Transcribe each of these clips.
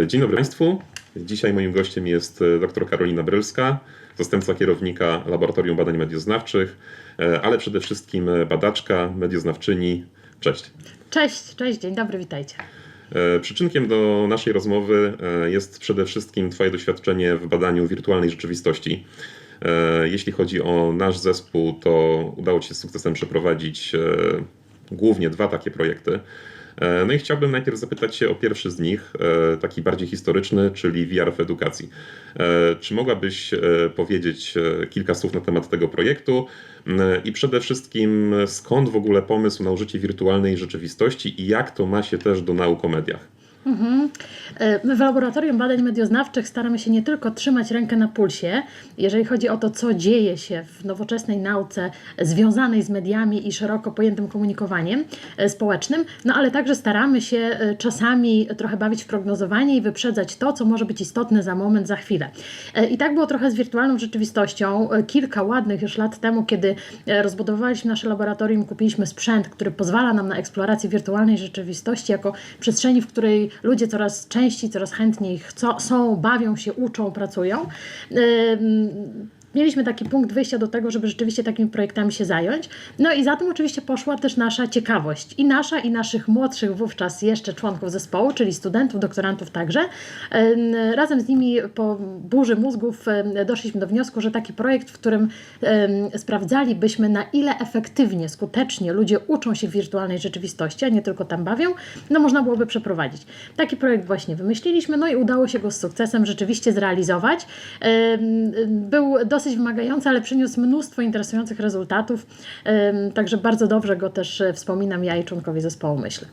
Dzień dobry Państwu. Dzisiaj moim gościem jest dr Karolina Brylska, zastępca kierownika Laboratorium Badań Medioznawczych, ale przede wszystkim badaczka, medioznawczyni. Cześć. Cześć, dzień dobry, witajcie. Przyczynkiem do naszej rozmowy jest przede wszystkim Twoje doświadczenie w badaniu wirtualnej rzeczywistości. Jeśli chodzi o nasz zespół, to udało Ci się z sukcesem przeprowadzić głównie 2 takie projekty. No i chciałbym najpierw zapytać się o pierwszy z nich, taki bardziej historyczny, czyli VR w edukacji. Czy mogłabyś powiedzieć kilka słów na temat tego projektu i przede wszystkim skąd w ogóle pomysł na użycie wirtualnej rzeczywistości i jak to ma się też do nauk o mediach? My w Laboratorium Badań Medioznawczych staramy się nie tylko trzymać rękę na pulsie, jeżeli chodzi o to, co dzieje się w nowoczesnej nauce związanej z mediami i szeroko pojętym komunikowaniem społecznym, no ale także staramy się czasami trochę bawić w prognozowanie i wyprzedzać to, co może być istotne za moment, za chwilę. I tak było trochę z wirtualną rzeczywistością. Kilka ładnych już lat temu, kiedy rozbudowaliśmy nasze laboratorium, kupiliśmy sprzęt, który pozwala nam na eksplorację wirtualnej rzeczywistości jako przestrzeni, w której ludzie coraz częściej, coraz chętniej są, bawią się, uczą, pracują. Mieliśmy taki punkt wyjścia do tego, żeby rzeczywiście takimi projektami się zająć. No i za tym oczywiście poszła też nasza ciekawość. I nasza, i naszych młodszych wówczas jeszcze członków zespołu, czyli studentów, doktorantów także. Razem z nimi po burzy mózgów doszliśmy do wniosku, że taki projekt, w którym sprawdzalibyśmy, na ile efektywnie, skutecznie ludzie uczą się w wirtualnej rzeczywistości, a nie tylko tam bawią, no można byłoby przeprowadzić. Taki projekt właśnie wymyśliliśmy, no i udało się go z sukcesem rzeczywiście zrealizować. Był dosyć wymagający, ale przyniósł mnóstwo interesujących rezultatów, także bardzo dobrze go też wspominam ja i członkowie zespołu, myślę.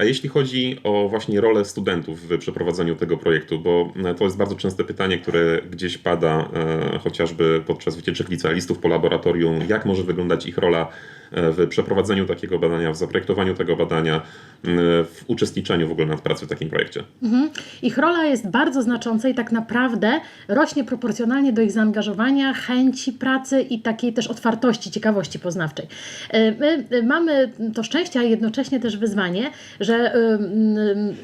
A jeśli chodzi o właśnie rolę studentów w przeprowadzaniu tego projektu, bo to jest bardzo częste pytanie, które gdzieś pada chociażby podczas wycieczek licealistów po laboratorium, jak może wyglądać ich rola w przeprowadzeniu takiego badania, w zaprojektowaniu tego badania, w uczestniczeniu w ogóle nad pracą w takim projekcie. Ich rola jest bardzo znacząca i tak naprawdę rośnie proporcjonalnie do ich zaangażowania, chęci pracy i takiej też otwartości, ciekawości poznawczej. My mamy to szczęście, a jednocześnie też wyzwanie, że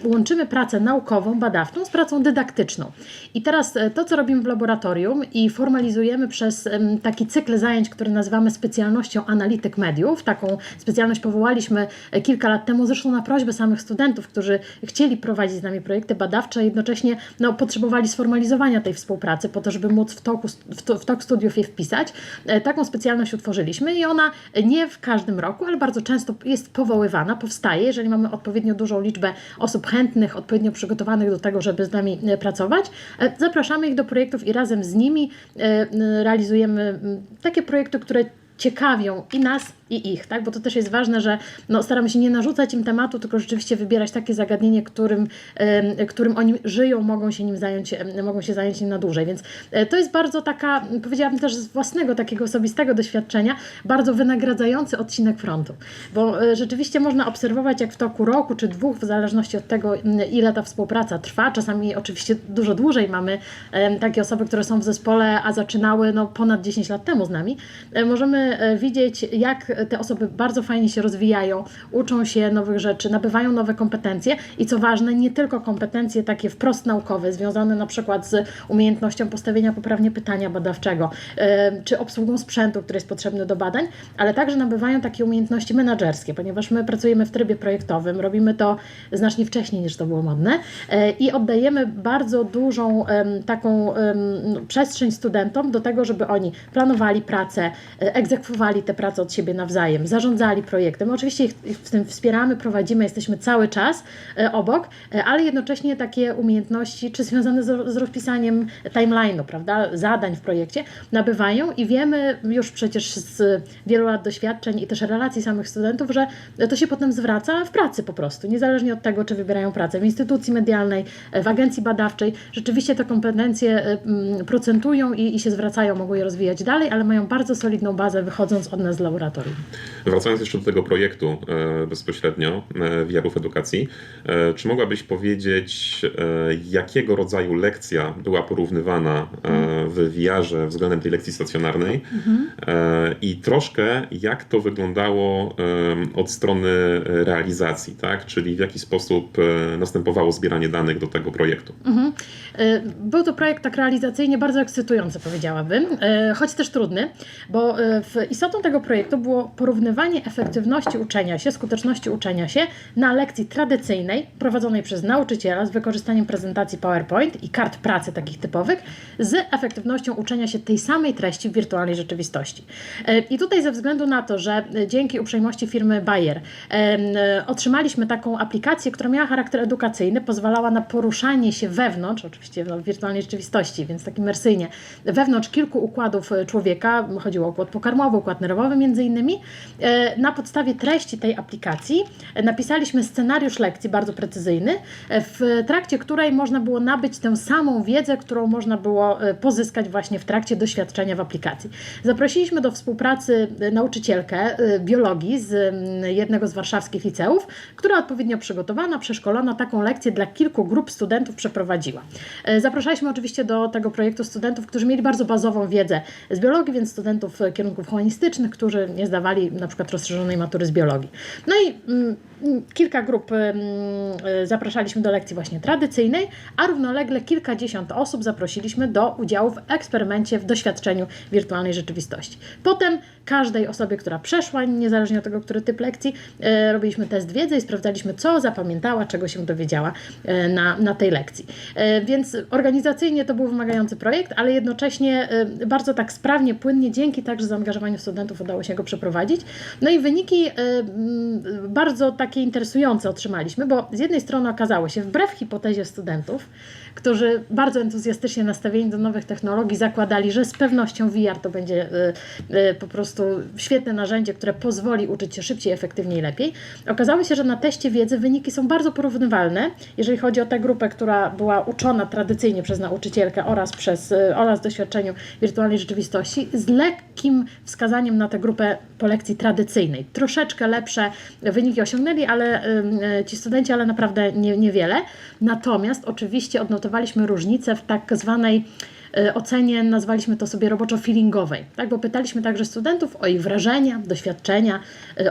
łączymy pracę naukową, badawczą z pracą dydaktyczną. I teraz to, co robimy w laboratorium i formalizujemy przez taki cykl zajęć, który nazywamy specjalnością analityk mediów. Taką specjalność powołaliśmy kilka lat temu, zresztą na prośbę samych studentów, którzy chcieli prowadzić z nami projekty badawcze, a jednocześnie potrzebowali sformalizowania tej współpracy po to, żeby móc w tok studiów je wpisać. Taką specjalność utworzyliśmy i ona nie w każdym roku, ale bardzo często jest powoływana, powstaje, jeżeli mamy odpowiednio dużą liczbę osób chętnych, odpowiednio przygotowanych do tego, żeby z nami pracować. Zapraszamy ich do projektów i razem z nimi realizujemy takie projekty, które ciekawią i nas, i ich, tak? Bo to też jest ważne, że staramy się nie narzucać im tematu, tylko rzeczywiście wybierać takie zagadnienie, którym oni żyją, mogą się zająć nim na dłużej. Więc to jest bardzo taka, powiedziałabym też z własnego takiego osobistego doświadczenia, bardzo wynagradzający odcinek frontu. Bo rzeczywiście można obserwować, jak w toku roku czy 2, w zależności od tego, ile ta współpraca trwa, czasami oczywiście dużo dłużej mamy takie osoby, które są w zespole, a zaczynały ponad 10 lat temu z nami. Możemy widzieć, jak te osoby bardzo fajnie się rozwijają, uczą się nowych rzeczy, nabywają nowe kompetencje i co ważne, nie tylko kompetencje takie wprost naukowe, związane na przykład z umiejętnością postawienia poprawnie pytania badawczego, czy obsługą sprzętu, który jest potrzebny do badań, ale także nabywają takie umiejętności menedżerskie, ponieważ my pracujemy w trybie projektowym, robimy to znacznie wcześniej niż to było modne i oddajemy bardzo dużą taką przestrzeń studentom do tego, żeby oni planowali pracę, egzekwowali te prace od siebie nawzajem, zarządzali projektem. Oczywiście ich w tym wspieramy, prowadzimy, jesteśmy cały czas obok, ale jednocześnie takie umiejętności, czy związane z rozpisaniem timeline'u, prawda, zadań w projekcie, nabywają i wiemy już przecież z wielu lat doświadczeń i też relacji samych studentów, że to się potem zwraca w pracy po prostu, niezależnie od tego, czy wybierają pracę w instytucji medialnej, w agencji badawczej. Rzeczywiście te kompetencje procentują i się zwracają, mogą je rozwijać dalej, ale mają bardzo solidną bazę wychodząc od nas z laboratorium. Wracając jeszcze do tego projektu bezpośrednio VR-ów edukacji, czy mogłabyś powiedzieć, jakiego rodzaju lekcja była porównywana w VR-ze względem tej lekcji stacjonarnej i troszkę jak to wyglądało od strony realizacji, tak? Czyli w jaki sposób następowało zbieranie danych do tego projektu? Był to projekt tak realizacyjnie bardzo ekscytujący, powiedziałabym, choć też trudny, bo istotą tego projektu było porównywanie efektywności uczenia się, skuteczności uczenia się na lekcji tradycyjnej, prowadzonej przez nauczyciela z wykorzystaniem prezentacji PowerPoint i kart pracy takich typowych, z efektywnością uczenia się tej samej treści w wirtualnej rzeczywistości. I tutaj ze względu na to, że dzięki uprzejmości firmy Bayer otrzymaliśmy taką aplikację, która miała charakter edukacyjny, pozwalała na poruszanie się wewnątrz, oczywiście w wirtualnej rzeczywistości, więc tak imersyjnie, wewnątrz kilku układów człowieka, chodziło o układ pokarmowy, układ nerwowy między innymi. Na podstawie treści tej aplikacji napisaliśmy scenariusz lekcji bardzo precyzyjny, w trakcie której można było nabyć tę samą wiedzę, którą można było pozyskać właśnie w trakcie doświadczenia w aplikacji. Zaprosiliśmy do współpracy nauczycielkę biologii z jednego z warszawskich liceów, która odpowiednio przygotowana, przeszkolona taką lekcję dla kilku grup studentów przeprowadziła. Zapraszaliśmy oczywiście do tego projektu studentów, którzy mieli bardzo bazową wiedzę z biologii, więc studentów kierunków humanistycznych, którzy nie zdawali na przykład rozszerzonej matury z biologii. No i kilka grup zapraszaliśmy do lekcji właśnie tradycyjnej, a równolegle kilkadziesiąt osób zaprosiliśmy do udziału w eksperymencie, w doświadczeniu wirtualnej rzeczywistości. Potem każdej osobie, która przeszła, niezależnie od tego, który typ lekcji, robiliśmy test wiedzy i sprawdzaliśmy, co zapamiętała, czego się dowiedziała na tej lekcji. Więc organizacyjnie to był wymagający projekt, ale jednocześnie bardzo tak sprawnie, płynnie, dzięki także zaangażowaniu studentów udało się go przeprowadzić. No i wyniki bardzo takie interesujące otrzymaliśmy, bo z jednej strony okazało się, wbrew hipotezie studentów, którzy bardzo entuzjastycznie nastawieni do nowych technologii zakładali, że z pewnością VR to będzie po prostu świetne narzędzie, które pozwoli uczyć się szybciej, efektywniej, lepiej. Okazało się, że na teście wiedzy wyniki są bardzo porównywalne, jeżeli chodzi o tę grupę, która była uczona tradycyjnie przez nauczycielkę oraz doświadczeniu wirtualnej rzeczywistości, z lekkim wskazaniem na tę grupę po lekcji tradycyjnej. Troszeczkę lepsze wyniki osiągnęli, ale ci studenci, ale naprawdę niewiele. Natomiast oczywiście odnotowaliśmy różnicę w tak zwanej ocenie, nazwaliśmy to sobie roboczo feelingowej, tak? Bo pytaliśmy także studentów o ich wrażenia, doświadczenia,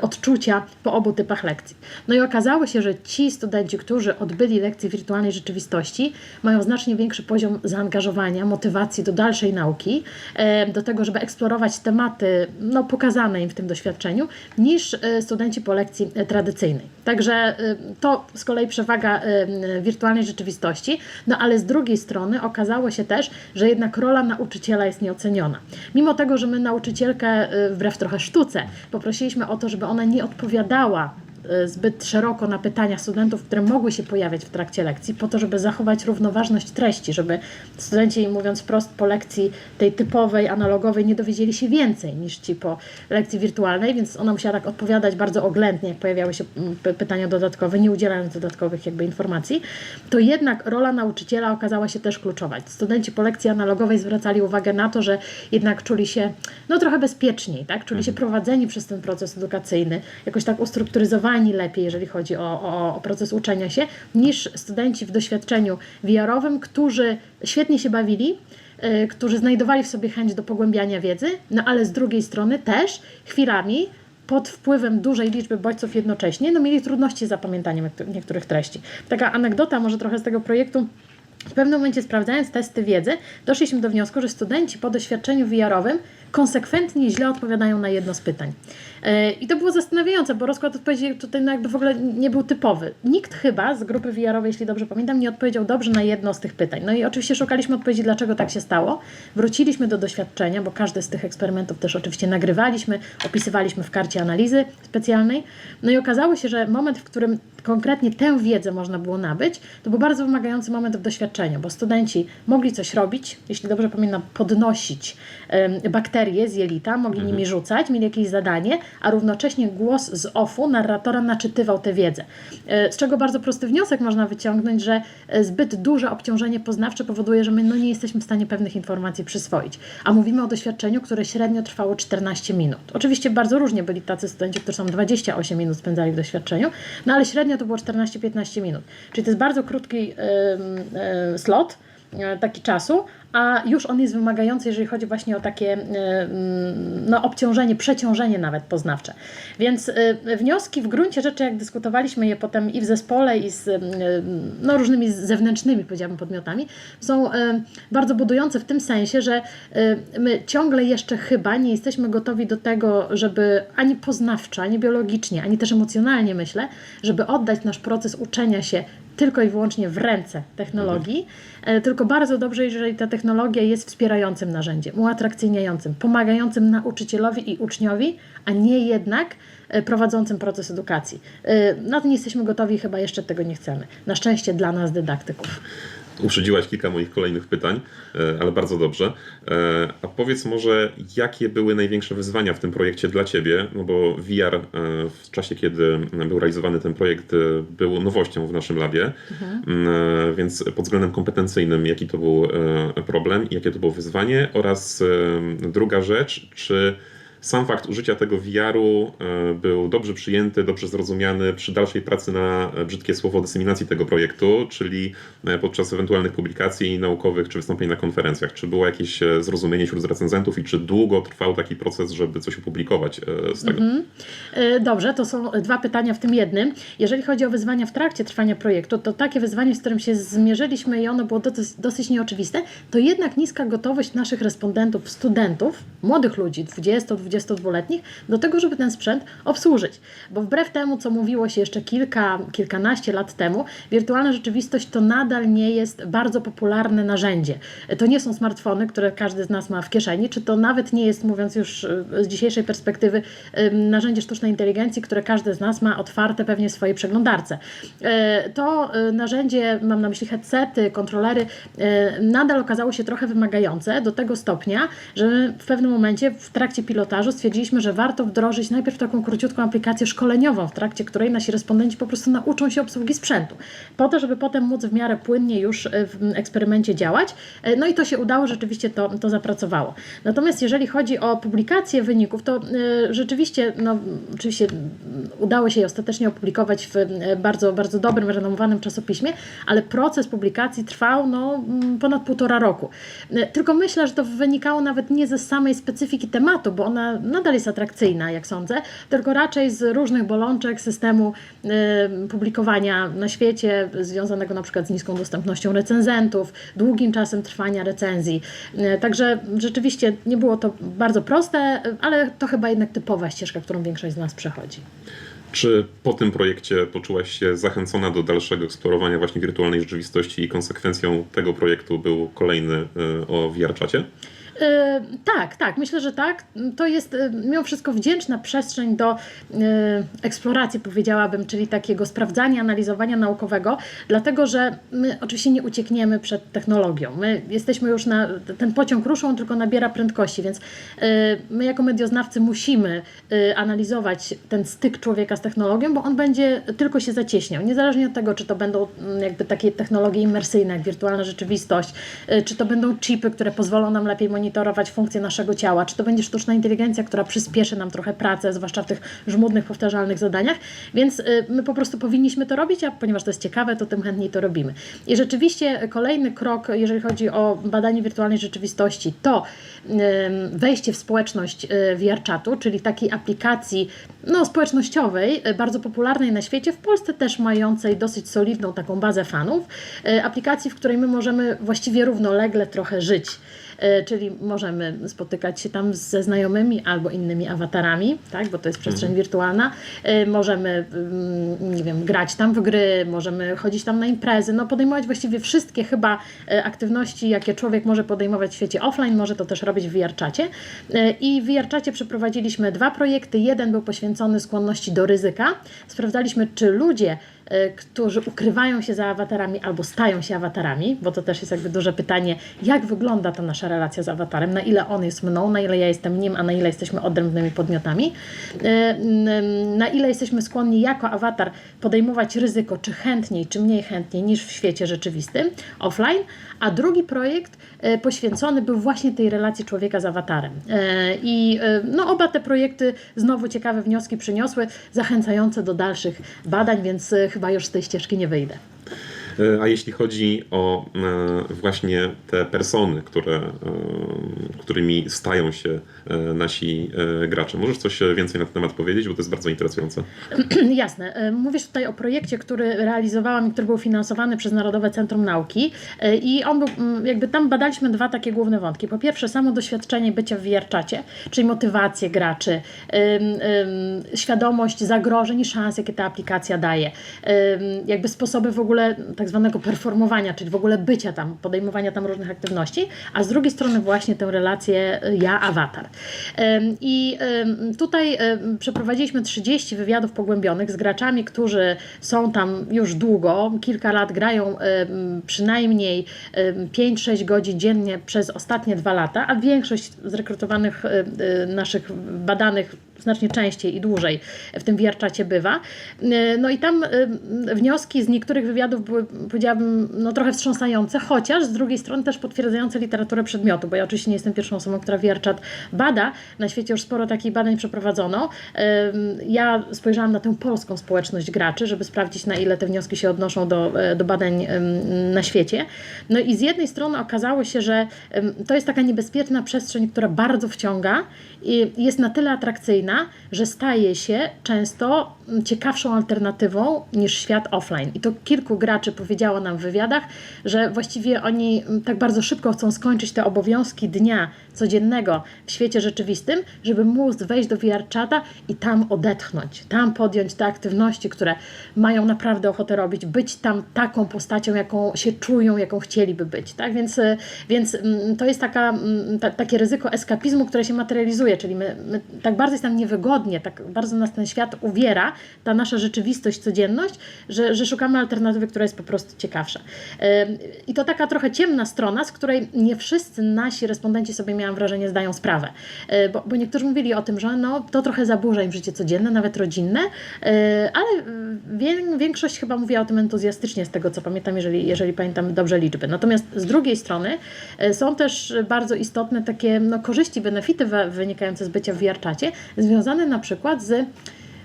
odczucia po obu typach lekcji. No i okazało się, że ci studenci, którzy odbyli lekcje wirtualnej rzeczywistości, mają znacznie większy poziom zaangażowania, motywacji do dalszej nauki, do tego, żeby eksplorować tematy pokazane im w tym doświadczeniu, niż studenci po lekcji tradycyjnej. Także to z kolei przewaga wirtualnej rzeczywistości, no ale z drugiej strony okazało się też, że jednak rola nauczyciela jest nieoceniona. Mimo tego, że my nauczycielkę, wbrew trochę sztuce, poprosiliśmy o to, żeby ona nie odpowiadała zbyt szeroko na pytania studentów, które mogły się pojawiać w trakcie lekcji, po to, żeby zachować równoważność treści, żeby studenci, mówiąc wprost, po lekcji tej typowej, analogowej nie dowiedzieli się więcej niż ci po lekcji wirtualnej, więc ona musiała tak odpowiadać bardzo oględnie, jak pojawiały się pytania dodatkowe, nie udzielając dodatkowych informacji, to jednak rola nauczyciela okazała się też kluczowa. Studenci po lekcji analogowej zwracali uwagę na to, że jednak czuli się trochę bezpieczniej, tak? Czuli się prowadzeni przez ten proces edukacyjny, jakoś tak ustrukturyzowani lepiej, jeżeli chodzi o proces uczenia się, niż studenci w doświadczeniu VR-owym, którzy świetnie się bawili, którzy znajdowali w sobie chęć do pogłębiania wiedzy, ale z drugiej strony też chwilami pod wpływem dużej liczby bodźców jednocześnie, mieli trudności z zapamiętaniem niektórych treści. Taka anegdota może trochę z tego projektu. W pewnym momencie, sprawdzając testy wiedzy, doszliśmy do wniosku, że studenci po doświadczeniu VR-owym konsekwentnie źle odpowiadają na jedno z pytań. I to było zastanawiające, bo rozkład odpowiedzi tutaj jakby w ogóle nie był typowy. Nikt chyba z grupy VR-owej, jeśli dobrze pamiętam, nie odpowiedział dobrze na jedno z tych pytań. No i oczywiście szukaliśmy odpowiedzi, dlaczego tak się stało. Wróciliśmy do doświadczenia, bo każdy z tych eksperymentów też oczywiście nagrywaliśmy, opisywaliśmy w karcie analizy specjalnej. No i okazało się, że moment, w którym konkretnie tę wiedzę można było nabyć, to był bardzo wymagający moment w doświadczeniu, bo studenci mogli coś robić, jeśli dobrze pamiętam, podnosić bakterie bakterie z jelita, mogli nimi rzucać, mieli jakieś zadanie, a równocześnie głos z offu narratora naczytywał tę wiedzę. Z czego bardzo prosty wniosek można wyciągnąć, że zbyt duże obciążenie poznawcze powoduje, że my nie jesteśmy w stanie pewnych informacji przyswoić. A mówimy o doświadczeniu, które średnio trwało 14 minut. Oczywiście bardzo różnie byli tacy studenci, którzy są 28 minut spędzali w doświadczeniu, no ale średnio to było 14-15 minut. Czyli to jest bardzo krótki slot, taki czasu, a już on jest wymagający, jeżeli chodzi właśnie o takie obciążenie, przeciążenie nawet poznawcze. Więc wnioski w gruncie rzeczy, jak dyskutowaliśmy je potem i w zespole, i z różnymi zewnętrznymi, powiedziałabym, podmiotami, są bardzo budujące w tym sensie, że my ciągle jeszcze chyba nie jesteśmy gotowi do tego, żeby ani poznawczo, ani biologicznie, ani też emocjonalnie, myślę, żeby oddać nasz proces uczenia się tylko i wyłącznie w ręce technologii, tylko bardzo dobrze, jeżeli ta technologia jest wspierającym narzędziem, uatrakcyjniającym, pomagającym nauczycielowi i uczniowi, a nie jednak prowadzącym proces edukacji. Na to nie jesteśmy gotowi i chyba jeszcze tego nie chcemy. Na szczęście dla nas, dydaktyków. Uprzedziłaś kilka moich kolejnych pytań, ale bardzo dobrze. A powiedz może, jakie były największe wyzwania w tym projekcie dla Ciebie? No bo VR w czasie, kiedy był realizowany ten projekt, był nowością w naszym labie, więc pod względem kompetencyjnym, jaki to był problem i jakie to było wyzwanie? Oraz druga rzecz, czy sam fakt użycia tego VR-u był dobrze przyjęty, dobrze zrozumiany przy dalszej pracy na, brzydkie słowo, dyseminacji tego projektu, czyli podczas ewentualnych publikacji naukowych czy wystąpień na konferencjach. Czy było jakieś zrozumienie wśród recenzentów i czy długo trwał taki proces, żeby coś opublikować z tego? Dobrze, to są dwa pytania w tym jednym. Jeżeli chodzi o wyzwania w trakcie trwania projektu, to takie wyzwanie, z którym się zmierzyliśmy i ono było dosyć nieoczywiste, to jednak niska gotowość naszych respondentów, studentów, młodych ludzi, 20-22-letnich, do tego, żeby ten sprzęt obsłużyć. Bo wbrew temu, co mówiło się jeszcze kilkanaście lat temu, wirtualna rzeczywistość to nadal nie jest bardzo popularne narzędzie. To nie są smartfony, które każdy z nas ma w kieszeni, czy to nawet nie jest, mówiąc już z dzisiejszej perspektywy, narzędzie sztucznej inteligencji, które każdy z nas ma otwarte pewnie w swojej przeglądarce. To narzędzie, mam na myśli headsety, kontrolery, nadal okazało się trochę wymagające do tego stopnia, że w pewnym momencie w trakcie pilotażu stwierdziliśmy, że warto wdrożyć najpierw taką króciutką aplikację szkoleniową, w trakcie której nasi respondenci po prostu nauczą się obsługi sprzętu, po to, żeby potem móc w miarę płynnie już w eksperymencie działać. No i to się udało, rzeczywiście to zapracowało. Natomiast jeżeli chodzi o publikację wyników, to rzeczywiście, oczywiście udało się je ostatecznie opublikować w bardzo, bardzo dobrym, renomowanym czasopiśmie, ale proces publikacji trwał ponad 1,5 roku. Tylko myślę, że to wynikało nawet nie ze samej specyfiki tematu, bo ona nadal jest atrakcyjna, jak sądzę, tylko raczej z różnych bolączek systemu publikowania na świecie, związanego na przykład z niską dostępnością recenzentów, długim czasem trwania recenzji. Także rzeczywiście nie było to bardzo proste, ale to chyba jednak typowa ścieżka, którą większość z nas przechodzi. Czy po tym projekcie poczułaś się zachęcona do dalszego eksplorowania właśnie wirtualnej rzeczywistości i konsekwencją tego projektu był kolejny o VR-czacie? Tak, myślę, że tak. To jest mimo wszystko wdzięczna przestrzeń do eksploracji, powiedziałabym, czyli takiego sprawdzania, analizowania naukowego, dlatego że my oczywiście nie uciekniemy przed technologią. My jesteśmy już ten pociąg ruszył, on tylko nabiera prędkości, więc my jako medioznawcy musimy analizować ten styk człowieka z technologią, bo on będzie tylko się zacieśniał. Niezależnie od tego, czy to będą jakby takie technologie imersyjne, jak wirtualna rzeczywistość, czy to będą chipy, które pozwolą nam lepiej monitorować funkcje naszego ciała, czy to będzie sztuczna inteligencja, która przyspieszy nam trochę pracę, zwłaszcza w tych żmudnych, powtarzalnych zadaniach, więc my po prostu powinniśmy to robić, a ponieważ to jest ciekawe, to tym chętniej to robimy. I rzeczywiście kolejny krok, jeżeli chodzi o badanie wirtualnej rzeczywistości, to wejście w społeczność VR-czatu, czyli takiej aplikacji społecznościowej, bardzo popularnej na świecie, w Polsce też mającej dosyć solidną taką bazę fanów, aplikacji, w której my możemy właściwie równolegle trochę żyć. Czyli możemy spotykać się tam ze znajomymi albo innymi awatarami, tak, bo to jest przestrzeń wirtualna. Możemy, nie wiem, grać tam w gry, możemy chodzić tam na imprezy, podejmować właściwie wszystkie chyba aktywności, jakie człowiek może podejmować w świecie offline, może to też robić w VR-czacie. I w VR-czacie przeprowadziliśmy 2 projekty. Jeden był poświęcony skłonności do ryzyka. Sprawdzaliśmy, czy ludzie którzy ukrywają się za awatarami albo stają się awatarami, bo to też jest jakby duże pytanie, jak wygląda ta nasza relacja z awatarem, na ile on jest mną, na ile ja jestem nim, a na ile jesteśmy odrębnymi podmiotami, na ile jesteśmy skłonni jako awatar podejmować ryzyko, czy chętniej, czy mniej chętniej niż w świecie rzeczywistym, offline, a drugi projekt poświęcony był właśnie tej relacji człowieka z awatarem. I oba te projekty znowu ciekawe wnioski przyniosły, zachęcające do dalszych badań, więc chyba już z tej ścieżki nie wyjdę. A jeśli chodzi o właśnie te persony, którymi stają się nasi gracze, możesz coś więcej na ten temat powiedzieć, bo to jest bardzo interesujące. Jasne. Mówisz tutaj o projekcie, który realizowałam i który był finansowany przez Narodowe Centrum Nauki i on był, jakby tam badaliśmy dwa takie główne wątki. Po pierwsze samo doświadczenie bycia w VR-czacie, czyli motywację graczy, świadomość zagrożeń i szans, jakie ta aplikacja daje, jakby sposoby w ogóle tak zwanego performowania, czyli w ogóle bycia tam, podejmowania tam różnych aktywności, a z drugiej strony właśnie tę relację ja-awatar. I tutaj przeprowadziliśmy 30 wywiadów pogłębionych z graczami, którzy są tam już długo, kilka lat, grają przynajmniej 5-6 godzin dziennie przez ostatnie 2 lata, a większość zrekrutowanych naszych badanych znacznie częściej i dłużej w tym VR-czacie bywa. No i tam wnioski z niektórych wywiadów były, powiedziałabym, trochę wstrząsające, chociaż z drugiej strony też potwierdzające literaturę przedmiotu, bo ja oczywiście nie jestem pierwszą osobą, która VR-czat bada. Na świecie już sporo takich badań przeprowadzono. Ja spojrzałam na tę polską społeczność graczy, żeby sprawdzić, na ile te wnioski się odnoszą do badań na świecie. No i z jednej strony okazało się, że to jest taka niebezpieczna przestrzeń, która bardzo wciąga i jest na tyle atrakcyjna, że staje się często ciekawszą alternatywą niż świat offline. I to kilku graczy powiedziało nam w wywiadach, że właściwie oni tak bardzo szybko chcą skończyć te obowiązki dnia codziennego w świecie rzeczywistym, żeby móc wejść do VR-czata i tam odetchnąć, tam podjąć te aktywności, które mają naprawdę ochotę robić, być tam taką postacią, jaką się czują, jaką chcieliby być. Tak? Więc to jest takie ryzyko eskapizmu, które się materializuje, czyli my tak bardzo jest nam niewygodnie, tak bardzo nas ten świat uwiera, ta nasza rzeczywistość, codzienność, że szukamy alternatywy, która jest po prostu ciekawsza. I to taka trochę ciemna strona, z której nie wszyscy nasi respondenci sobie, miałam wrażenie, zdają sprawę. Bo niektórzy mówili o tym, że to trochę zaburza im życie codzienne, nawet rodzinne, ale większość chyba mówiła o tym entuzjastycznie, z tego co pamiętam, jeżeli pamiętam dobrze liczby. Natomiast z drugiej strony są też bardzo istotne takie korzyści, benefity wynikające z bycia w VR-czacie, związane na przykład z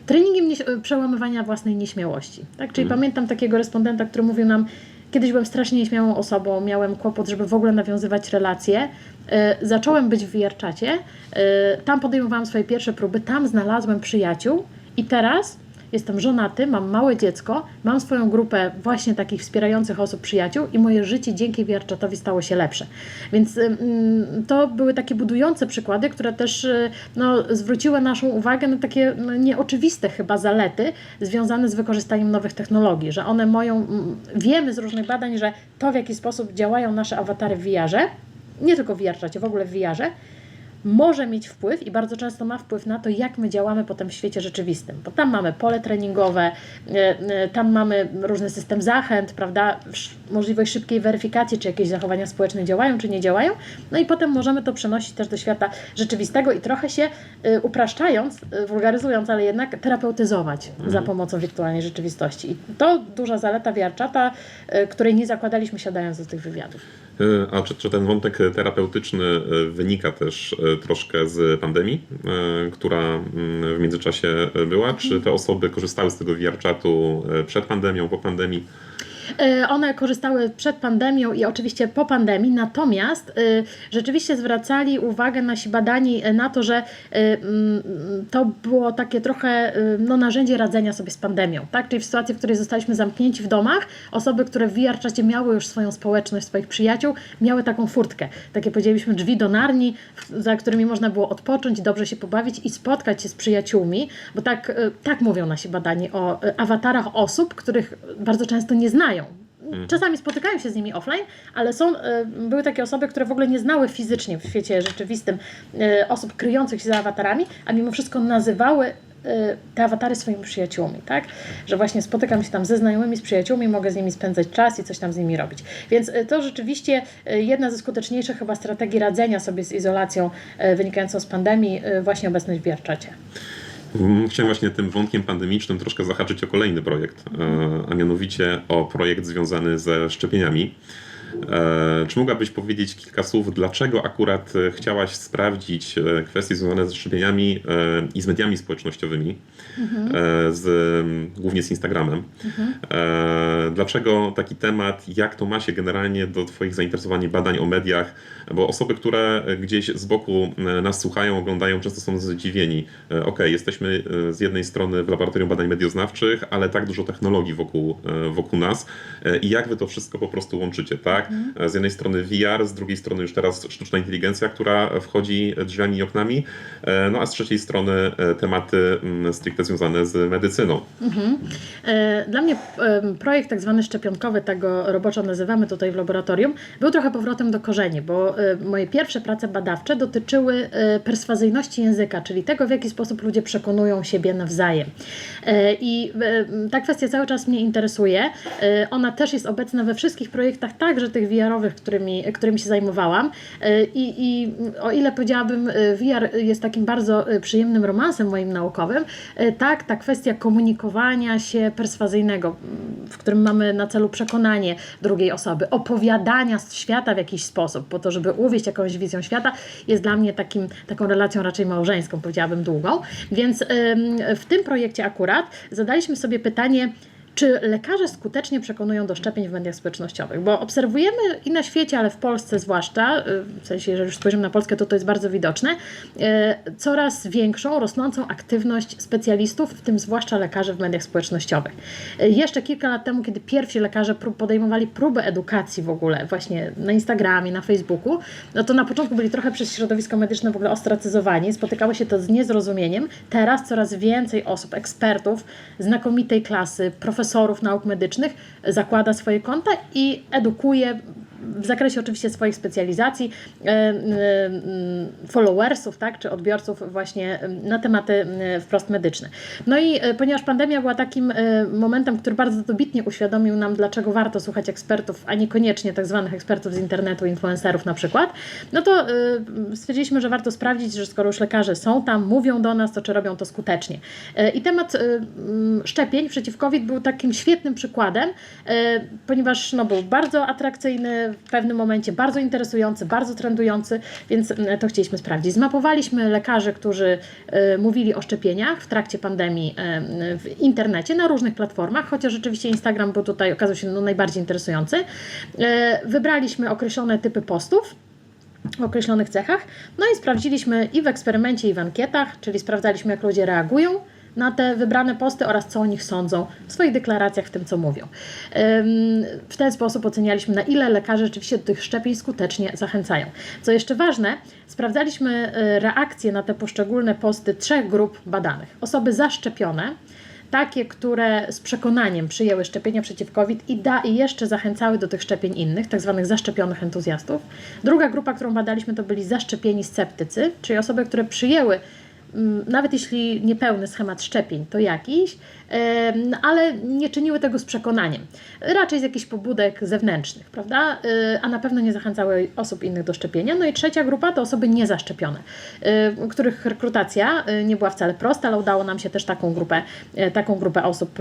treningiem przełamywania własnej nieśmiałości. Tak? Czyli pamiętam takiego respondenta, który mówił nam, kiedyś byłem strasznie nieśmiałą osobą, miałem kłopot, żeby w ogóle nawiązywać relacje. Zacząłem być w VR-czacie, tam podejmowałam swoje pierwsze próby, tam znalazłem przyjaciół i teraz jestem żonaty, mam małe dziecko, mam swoją grupę właśnie takich wspierających osób, przyjaciół i moje życie dzięki VR-czatowi stało się lepsze. Więc to były takie budujące przykłady, które też zwróciły naszą uwagę na takie nieoczywiste chyba zalety związane z wykorzystaniem nowych technologii, że one wiemy z różnych badań, że to, w jaki sposób działają nasze awatary w VR-ze, nie tylko w VR-czacie, w ogóle w VR-ze, może mieć wpływ i bardzo często ma wpływ na to, jak my działamy potem w świecie rzeczywistym. Bo tam mamy pole treningowe, tam mamy różny system zachęt, prawda, możliwość szybkiej weryfikacji, czy jakieś zachowania społeczne działają, czy nie działają. No i potem możemy to przenosić też do świata rzeczywistego i trochę się upraszczając, wulgaryzując, ale jednak terapeutyzować za pomocą wirtualnej rzeczywistości. I to duża zaleta VR-czata, której nie zakładaliśmy, siadając do tych wywiadów. A czy ten wątek terapeutyczny wynika też troszkę z pandemii, która w międzyczasie była? Czy te osoby korzystały z tego VR-czatu przed pandemią, po pandemii? One korzystały przed pandemią i oczywiście po pandemii, natomiast rzeczywiście zwracali uwagę nasi badani na to, że to było takie trochę narzędzie radzenia sobie z pandemią. Tak? Czyli w sytuacji, w której zostaliśmy zamknięci w domach, osoby, które w VR-czacie miały już swoją społeczność, swoich przyjaciół, miały taką furtkę. Takie powiedzieliśmy drzwi do Narni, za którymi można było odpocząć, dobrze się pobawić i spotkać się z przyjaciółmi, bo tak mówią nasi badani o awatarach osób, których bardzo często nie znają. Czasami spotykają się z nimi offline, ale były takie osoby, które w ogóle nie znały fizycznie w świecie rzeczywistym osób kryjących się za awatarami, a mimo wszystko nazywały te awatary swoimi przyjaciółmi, tak? Że właśnie spotykam się tam ze znajomymi, z przyjaciółmi, mogę z nimi spędzać czas i coś tam z nimi robić. Więc to rzeczywiście jedna ze skuteczniejszych chyba strategii radzenia sobie z izolacją wynikającą z pandemii, właśnie obecność w VR-czacie. Chciałem właśnie tym wątkiem pandemicznym troszkę zahaczyć o kolejny projekt, a mianowicie o projekt związany ze szczepieniami. Czy mogłabyś powiedzieć kilka słów, dlaczego akurat chciałaś sprawdzić kwestie związane ze szczepieniami i z mediami społecznościowymi, głównie z Instagramem? Dlaczego taki temat, jak to ma się generalnie do Twoich zainteresowań, badań o mediach? Bo osoby, które gdzieś z boku nas słuchają, oglądają, często są zdziwieni. Okej, jesteśmy z jednej strony w laboratorium badań medioznawczych, ale tak dużo technologii wokół nas. I jak wy to wszystko po prostu łączycie, tak? Z jednej strony VR, z drugiej strony już teraz sztuczna inteligencja, która wchodzi drzwiami i oknami, no a z trzeciej strony tematy stricte związane z medycyną. Dla mnie projekt tak zwany szczepionkowy, tego roboczo nazywamy tutaj w laboratorium, był trochę powrotem do korzeni, bo moje pierwsze prace badawcze dotyczyły perswazyjności języka, czyli tego, w jaki sposób ludzie przekonują siebie nawzajem. I ta kwestia cały czas mnie interesuje. Ona też jest obecna we wszystkich projektach, także tych VR-owych, którymi się zajmowałam. I o ile powiedziałabym, VR jest takim bardzo przyjemnym romansem moim naukowym, tak, ta kwestia komunikowania się perswazyjnego, w którym mamy na celu przekonanie drugiej osoby, opowiadania z świata w jakiś sposób, po to, żeby uwieść jakąś wizją świata, jest dla mnie taką relacją raczej małżeńską, powiedziałabym długą. Więc w tym projekcie akurat zadaliśmy sobie pytanie, czy lekarze skutecznie przekonują do szczepień w mediach społecznościowych? Bo obserwujemy i na świecie, ale w Polsce zwłaszcza, w sensie, jeżeli już spojrzymy na Polskę, to jest bardzo widoczne, coraz większą, rosnącą aktywność specjalistów, w tym zwłaszcza lekarzy w mediach społecznościowych. Jeszcze kilka lat temu, kiedy pierwsi lekarze podejmowali próbę edukacji w ogóle, właśnie na Instagramie, na Facebooku, no to na początku byli trochę przez środowisko medyczne w ogóle ostracyzowani, spotykało się to z niezrozumieniem. Teraz coraz więcej osób, ekspertów, znakomitej klasy, profesorów nauk medycznych zakłada swoje konta i edukuje w zakresie oczywiście swoich specjalizacji followersów, tak, czy odbiorców właśnie na tematy wprost medyczne. No i ponieważ pandemia była takim momentem, który bardzo dobitnie uświadomił nam, dlaczego warto słuchać ekspertów, a niekoniecznie tak zwanych ekspertów z internetu, influencerów na przykład, no to stwierdziliśmy, że warto sprawdzić, że skoro już lekarze są tam, mówią do nas, to czy robią to skutecznie. I temat szczepień przeciw COVID był takim świetnym przykładem, ponieważ no, był bardzo atrakcyjny, w pewnym momencie bardzo interesujący, bardzo trendujący, więc to chcieliśmy sprawdzić. Zmapowaliśmy lekarzy, którzy mówili o szczepieniach w trakcie pandemii w internecie, na różnych platformach, chociaż rzeczywiście Instagram był tutaj, okazał się najbardziej interesujący. Wybraliśmy określone typy postów o określonych cechach, no i sprawdziliśmy i w eksperymencie, i w ankietach, czyli sprawdzaliśmy, jak ludzie reagują na te wybrane posty oraz co o nich sądzą w swoich deklaracjach, w tym co mówią. W ten sposób ocenialiśmy, na ile lekarze rzeczywiście do tych szczepień skutecznie zachęcają. Co jeszcze ważne, sprawdzaliśmy reakcje na te poszczególne posty 3 grup badanych. Osoby zaszczepione, takie, które z przekonaniem przyjęły szczepienia przeciw COVID i jeszcze zachęcały do tych szczepień innych, tak zwanych zaszczepionych entuzjastów. Druga grupa, którą badaliśmy, to byli zaszczepieni sceptycy, czyli osoby, które przyjęły nawet jeśli niepełny schemat szczepień, to jakiś, ale nie czyniły tego z przekonaniem. Raczej z jakichś pobudek zewnętrznych, prawda? A na pewno nie zachęcały osób innych do szczepienia. No i trzecia grupa to osoby niezaszczepione, których rekrutacja nie była wcale prosta, ale udało nam się też taką grupę osób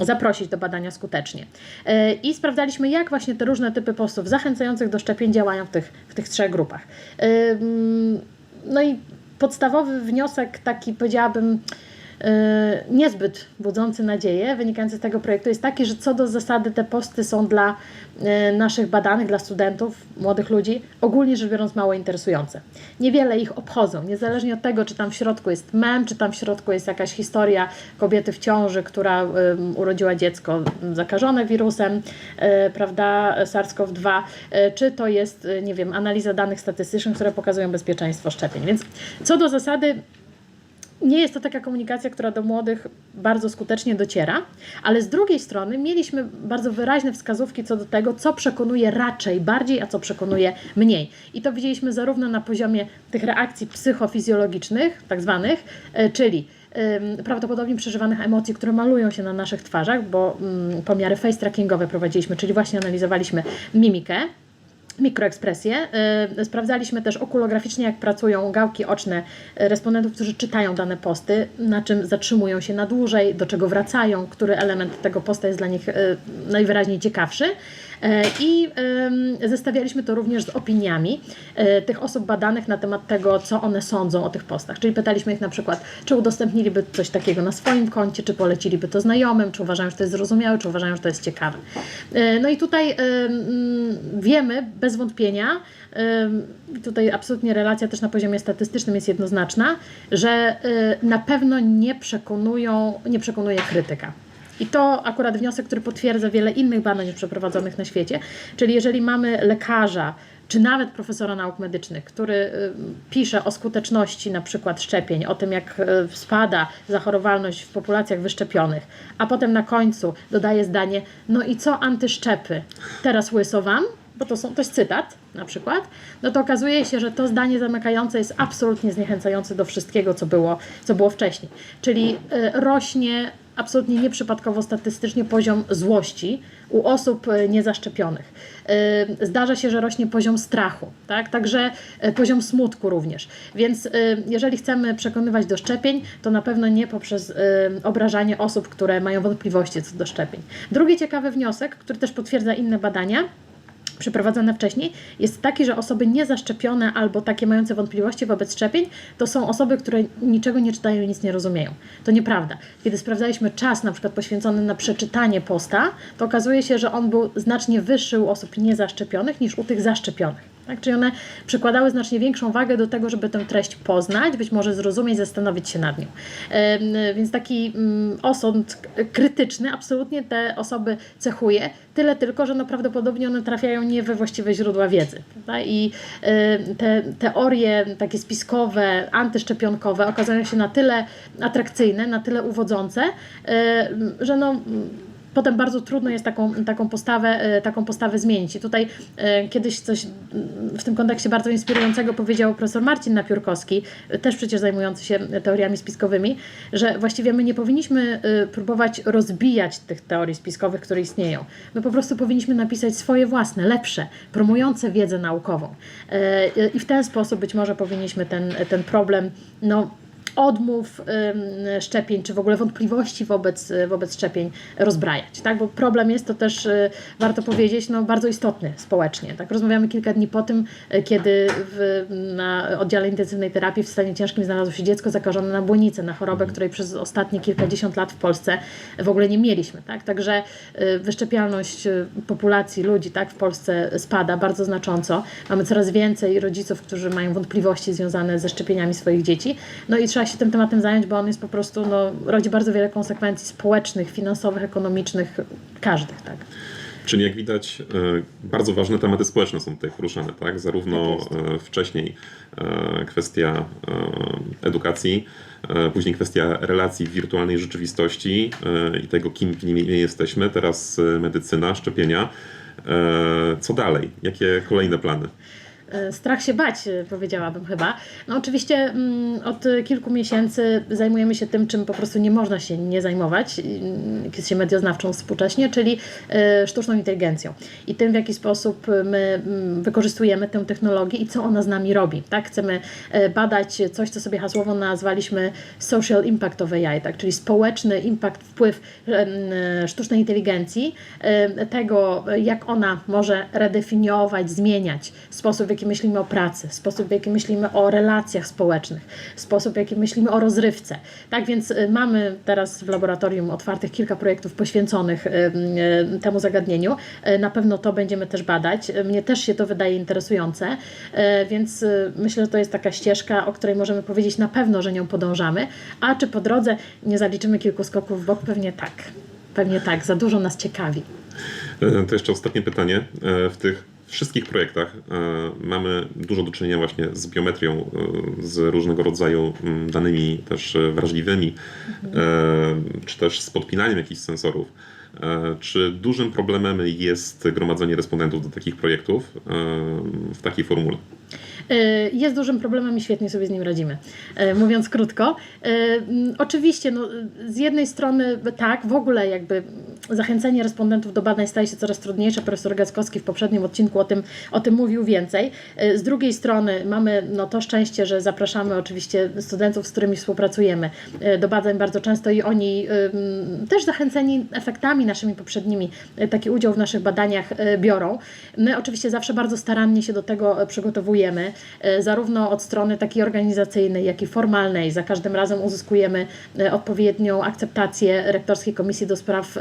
zaprosić do badania skutecznie. I sprawdzaliśmy, jak właśnie te różne typy postów zachęcających do szczepień działają w tych 3 grupach. No i podstawowy wniosek, taki powiedziałabym niezbyt budzący nadzieję, wynikający z tego projektu jest taki, że co do zasady te posty są dla naszych badanych, dla studentów, młodych ludzi, ogólnie rzecz biorąc mało interesujące. Niewiele ich obchodzą, niezależnie od tego, czy tam w środku jest mem, czy tam w środku jest jakaś historia kobiety w ciąży, która urodziła dziecko zakażone wirusem, prawda, SARS-CoV-2, czy to jest, nie wiem, analiza danych statystycznych, które pokazują bezpieczeństwo szczepień. Więc co do zasady nie jest to taka komunikacja, która do młodych bardzo skutecznie dociera, ale z drugiej strony mieliśmy bardzo wyraźne wskazówki co do tego, co przekonuje raczej bardziej, a co przekonuje mniej. I to widzieliśmy zarówno na poziomie tych reakcji psychofizjologicznych, tak zwanych, czyli prawdopodobnie przeżywanych emocji, które malują się na naszych twarzach, bo pomiary face trackingowe prowadziliśmy, czyli właśnie analizowaliśmy mimikę, mikroekspresje. Sprawdzaliśmy też okulograficznie, jak pracują gałki oczne respondentów, którzy czytają dane posty, na czym zatrzymują się na dłużej, do czego wracają, który element tego posta jest dla nich najwyraźniej ciekawszy. I zestawialiśmy to również z opiniami tych osób badanych na temat tego, co one sądzą o tych postach. Czyli pytaliśmy ich na przykład, czy udostępniliby coś takiego na swoim koncie, czy poleciliby to znajomym, czy uważają, że to jest zrozumiałe, czy uważają, że to jest ciekawe. No i tutaj wiemy bez wątpienia, tutaj absolutnie relacja też na poziomie statystycznym jest jednoznaczna, że na pewno nie przekonuje krytyka. I to akurat wniosek, który potwierdza wiele innych badań już przeprowadzonych na świecie. Czyli jeżeli mamy lekarza, czy nawet profesora nauk medycznych, który pisze o skuteczności na przykład szczepień, o tym jak spada zachorowalność w populacjach wyszczepionych, a potem na końcu dodaje zdanie, no i co antyszczepy, teraz łyso wam? Bo to jest cytat na przykład, no to okazuje się, że to zdanie zamykające jest absolutnie zniechęcające do wszystkiego, co było wcześniej. Czyli rośnie absolutnie nieprzypadkowo statystycznie poziom złości u osób niezaszczepionych. Zdarza się, że rośnie poziom strachu, tak? Także poziom smutku również. Więc jeżeli chcemy przekonywać do szczepień, to na pewno nie poprzez obrażanie osób, które mają wątpliwości co do szczepień. Drugi ciekawy wniosek, który też potwierdza inne badania, przeprowadzone wcześniej, jest taki, że osoby niezaszczepione albo takie mające wątpliwości wobec szczepień, to są osoby, które niczego nie czytają i nic nie rozumieją. To nieprawda. Kiedy sprawdzaliśmy czas na przykład poświęcony na przeczytanie posta, to okazuje się, że on był znacznie wyższy u osób niezaszczepionych niż u tych zaszczepionych. Tak? Czyli one przykładały znacznie większą wagę do tego, żeby tę treść poznać, być może zrozumieć, zastanowić się nad nią. Więc taki osąd krytyczny absolutnie te osoby cechuje, tyle tylko, że no prawdopodobnie one trafiają nie we właściwe źródła wiedzy. Prawda? I te teorie takie spiskowe, antyszczepionkowe okazują się na tyle atrakcyjne, na tyle uwodzące, że no potem bardzo trudno jest taką postawę zmienić. I tutaj kiedyś coś w tym kontekście bardzo inspirującego powiedział profesor Marcin Napiórkowski, też przecież zajmujący się teoriami spiskowymi, że właściwie my nie powinniśmy próbować rozbijać tych teorii spiskowych, które istnieją. My po prostu powinniśmy napisać swoje własne, lepsze, promujące wiedzę naukową. I w ten sposób być może powinniśmy ten problem odmów szczepień, czy w ogóle wątpliwości wobec szczepień rozbrajać, tak? Bo problem jest, to też warto powiedzieć, bardzo istotny społecznie. Tak? Rozmawiamy kilka dni po tym, kiedy na oddziale intensywnej terapii w stanie ciężkim znalazło się dziecko zakażone na błonicę, na chorobę, której przez ostatnie kilkadziesiąt lat w Polsce w ogóle nie mieliśmy. Tak? Także wyszczepialność populacji ludzi w Polsce spada bardzo znacząco. Mamy coraz więcej rodziców, którzy mają wątpliwości związane ze szczepieniami swoich dzieci. No i trzeba się tym tematem zająć, bo on jest po prostu, rodzi bardzo wiele konsekwencji społecznych, finansowych, ekonomicznych, każdych, tak. Czyli jak widać, bardzo ważne tematy społeczne są tutaj poruszane, tak? Zarówno wcześniej kwestia edukacji, później kwestia relacji w wirtualnej rzeczywistości i tego, kim w niej jesteśmy, teraz medycyna, szczepienia. Co dalej? Jakie kolejne plany? Strach się bać, powiedziałabym chyba. Oczywiście od kilku miesięcy zajmujemy się tym, czym po prostu nie można się nie zajmować, jest się medioznawczą współcześnie, czyli sztuczną inteligencją i tym, w jaki sposób my wykorzystujemy tę technologię i co ona z nami robi. Tak? Chcemy badać coś, co sobie hasłowo nazwaliśmy social impact of AI, tak? Czyli społeczny impact, wpływ sztucznej inteligencji, tego, jak ona może redefiniować, zmieniać sposób, w jaki myślimy o pracy, sposób, w jaki myślimy o relacjach społecznych, sposób, w jaki myślimy o rozrywce. Tak więc mamy teraz w laboratorium otwartych kilka projektów poświęconych temu zagadnieniu. Na pewno to będziemy też badać. Mnie też się to wydaje interesujące, więc myślę, że to jest taka ścieżka, o której możemy powiedzieć na pewno, że nią podążamy. A czy po drodze nie zaliczymy kilku skoków w bok? Pewnie tak. Pewnie tak. Za dużo nas ciekawi. To jeszcze ostatnie pytanie. W tych wszystkich projektach mamy dużo do czynienia właśnie z biometrią, z różnego rodzaju danymi też wrażliwymi, czy też z podpinaniem jakichś sensorów. Czy dużym problemem jest gromadzenie respondentów do takich projektów w takiej formule? Jest dużym problemem i świetnie sobie z nim radzimy, mówiąc krótko. Oczywiście, no, z jednej strony tak, w ogóle jakby zachęcenie respondentów do badań staje się coraz trudniejsze. Profesor Gackowski w poprzednim odcinku o tym mówił więcej. Z drugiej strony mamy to szczęście, że zapraszamy oczywiście studentów, z którymi współpracujemy do badań bardzo często i oni też zachęceni efektami naszymi poprzednimi taki udział w naszych badaniach biorą. My oczywiście zawsze bardzo starannie się do tego przygotowujemy, zarówno od strony takiej organizacyjnej, jak i formalnej. Za każdym razem uzyskujemy odpowiednią akceptację Rektorskiej Komisji do Spraw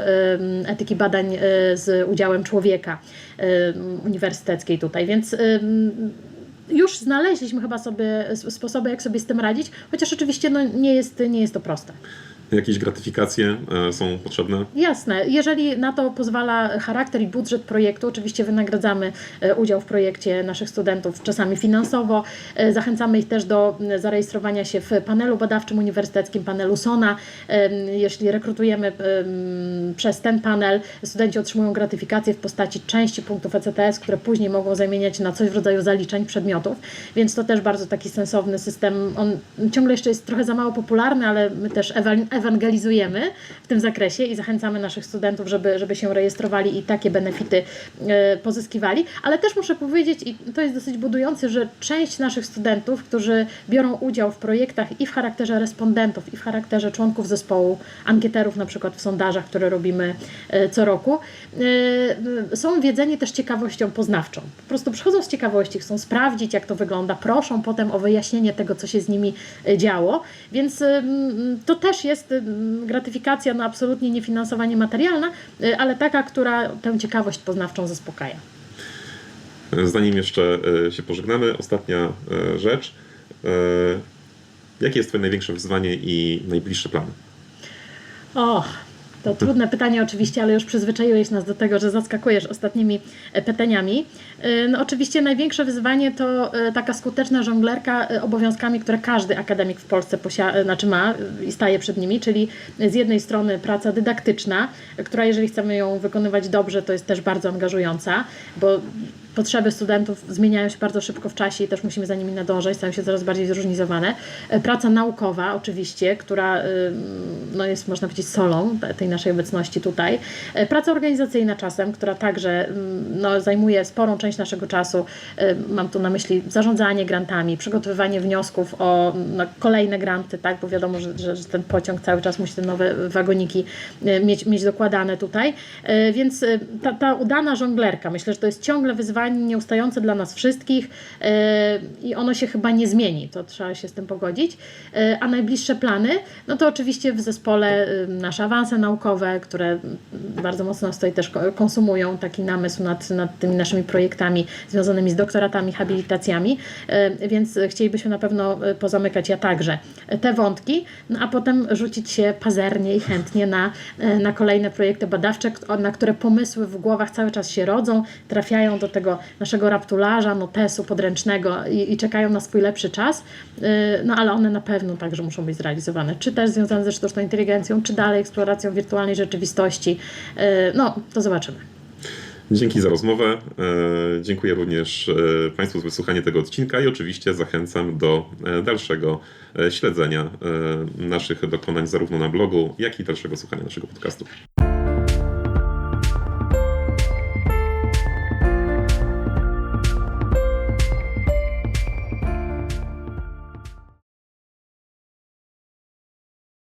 Etyki Badań z udziałem człowieka uniwersyteckiej tutaj, więc już znaleźliśmy chyba sobie sposoby, jak sobie z tym radzić, chociaż oczywiście nie jest to proste. Jakieś gratyfikacje są potrzebne? Jasne. Jeżeli na to pozwala charakter i budżet projektu, oczywiście wynagradzamy udział w projekcie naszych studentów, czasami finansowo. Zachęcamy ich też do zarejestrowania się w panelu badawczym uniwersyteckim, panelu SONA. Jeśli rekrutujemy przez ten panel, studenci otrzymują gratyfikacje w postaci części punktów ECTS, które później mogą zamieniać na coś w rodzaju zaliczeń przedmiotów, więc to też bardzo taki sensowny system. On ciągle jeszcze jest trochę za mało popularny, ale my też ewangelizujemy w tym zakresie i zachęcamy naszych studentów, żeby się rejestrowali i takie benefity pozyskiwali. Ale też muszę powiedzieć, i to jest dosyć budujące, że część naszych studentów, którzy biorą udział w projektach i w charakterze respondentów, i w charakterze członków zespołu, ankieterów na przykład w sondażach, które robimy co roku, są wiedzeni też ciekawością poznawczą. Po prostu przychodzą z ciekawości, chcą sprawdzić, jak to wygląda, proszą potem o wyjaśnienie tego, co się z nimi działo, więc to też jest gratyfikacja, absolutnie nie finansowanie materialna, ale taka, która tę ciekawość poznawczą zaspokaja. Zanim jeszcze się pożegnamy, ostatnia rzecz. Jakie jest Twoje największe wyzwanie i najbliższe plany? To trudne pytanie oczywiście, ale już przyzwyczaiłeś nas do tego, że zaskakujesz ostatnimi pytaniami. Oczywiście największe wyzwanie to taka skuteczna żonglerka obowiązkami, które każdy akademik w Polsce ma i staje przed nimi, czyli z jednej strony praca dydaktyczna, która jeżeli chcemy ją wykonywać dobrze, to jest też bardzo angażująca, bo potrzeby studentów zmieniają się bardzo szybko w czasie i też musimy za nimi nadążać, stają się coraz bardziej zróżnicowane. Praca naukowa oczywiście, która jest, można powiedzieć, solą tej naszej obecności tutaj. Praca organizacyjna czasem, która także zajmuje sporą część naszego czasu. Mam tu na myśli zarządzanie grantami, przygotowywanie wniosków o kolejne granty, tak, bo wiadomo, że ten pociąg cały czas musi te nowe wagoniki mieć dokładane tutaj. Więc ta udana żonglerka, myślę, że to jest ciągle wyzwanie nieustające dla nas wszystkich i ono się chyba nie zmieni, to trzeba się z tym pogodzić. A najbliższe plany, to oczywiście w zespole nasze awanse naukowe, które bardzo mocno tutaj też konsumują taki namysł nad tymi naszymi projektami związanymi z doktoratami, habilitacjami, więc chcielibyśmy na pewno pozamykać także te wątki, a potem rzucić się pazernie i chętnie na kolejne projekty badawcze, na które pomysły w głowach cały czas się rodzą, trafiają do tego naszego raptularza, notesu podręcznego i czekają na swój lepszy czas, ale one na pewno także muszą być zrealizowane, czy też związane ze sztuczną inteligencją, czy dalej eksploracją wirtualnej rzeczywistości, to zobaczymy. Dzięki za rozmowę. Dziękuję również Państwu za wysłuchanie tego odcinka i oczywiście zachęcam do dalszego śledzenia naszych dokonań zarówno na blogu, jak i dalszego słuchania naszego podcastu.